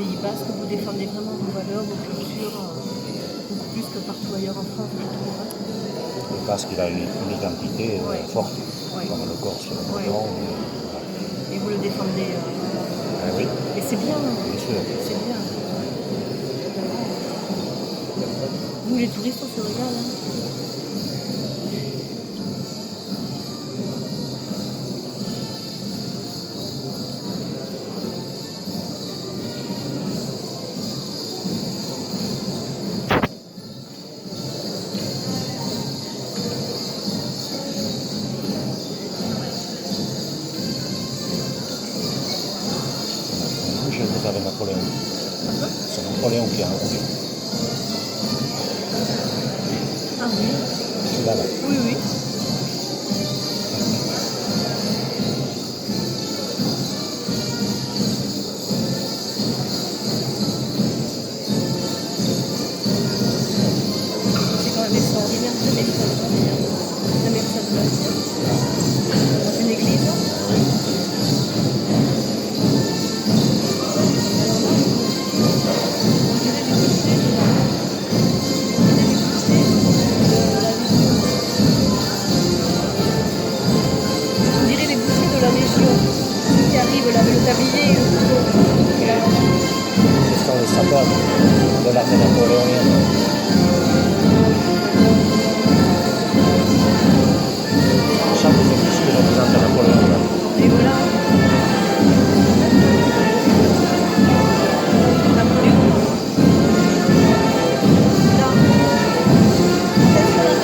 Pays Basque, vous défendez vraiment vos valeurs, vos cultures, beaucoup plus que partout ailleurs en France, je trouve. Le Basque, il a une identité forte, comme le Corse, le Breton. Et vous le défendez. Oui. Et c'est bien. Bien sûr. C'est bien. Nous, les touristes, on se régale. Je vous avais Napoléon. C'est Napoléon qui a roulé. Ah oui. Celui-là, là. Oui, oui. C'est quand même extraordinaire. Jamais vu ça de ma vie. Jamais vu ça de ma vie. Dans une église. On dirait les bouchers de la Légion qui arrivent là avec le tablier et le couteau. Ce sont les sapeurs de l'armée napoléonienne. Chaque officier représente Napoléon. Et voilà. Napoléon. Là. Teste la main.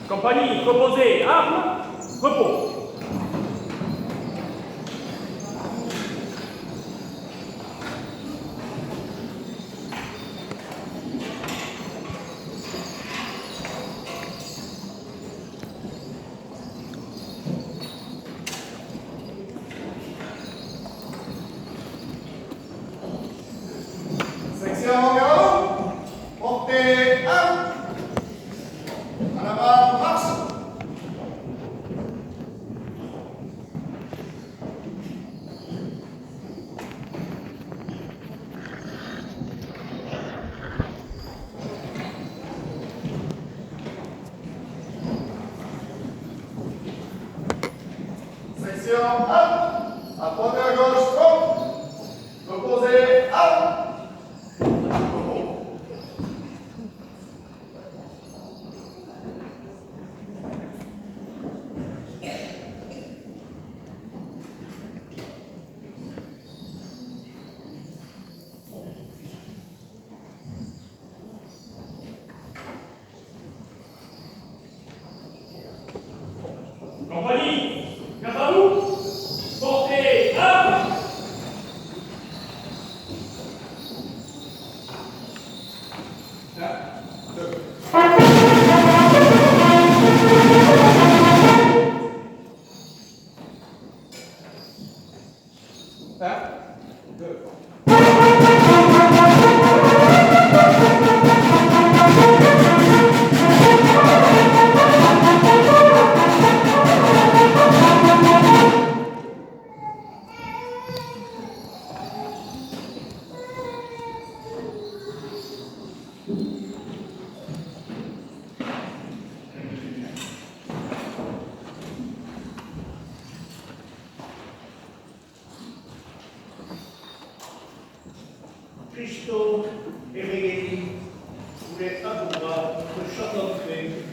Compagnie, proposée, armes, repos. Section 1. À droite et à gauche, stop. Opposé, 1. Compagnie, garde à vous, portez armes. Christo e Regedi, pure a Cuba, lasciato te.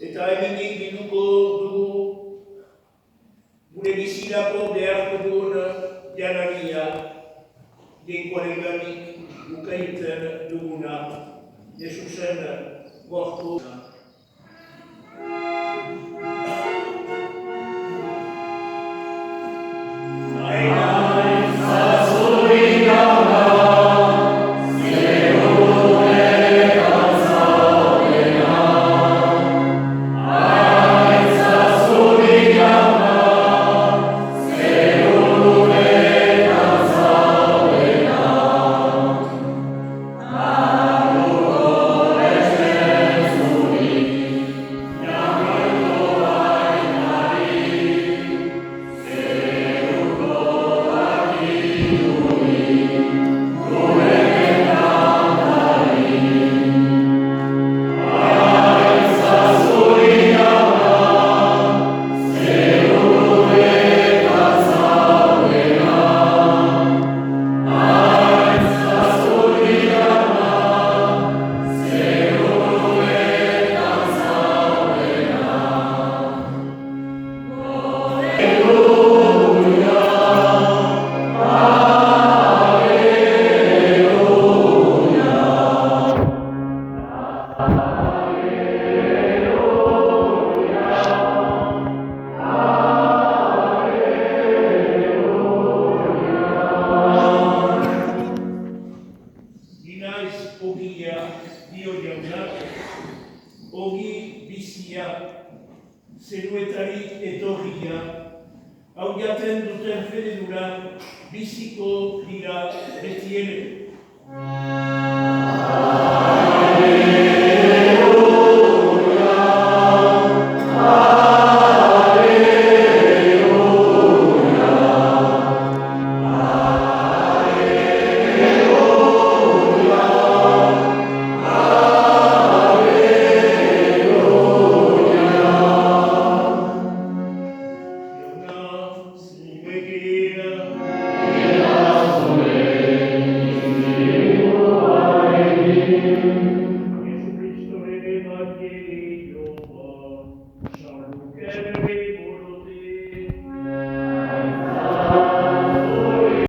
Eta hemenik bilduko dugu gure bizirako beharko duen janaria, jainkoarengatik ukaiten duguna, Jesusen gorpu. Ogi bizia, zeruetari etorria, hau jaten duten fededura, biziko dira beti ere.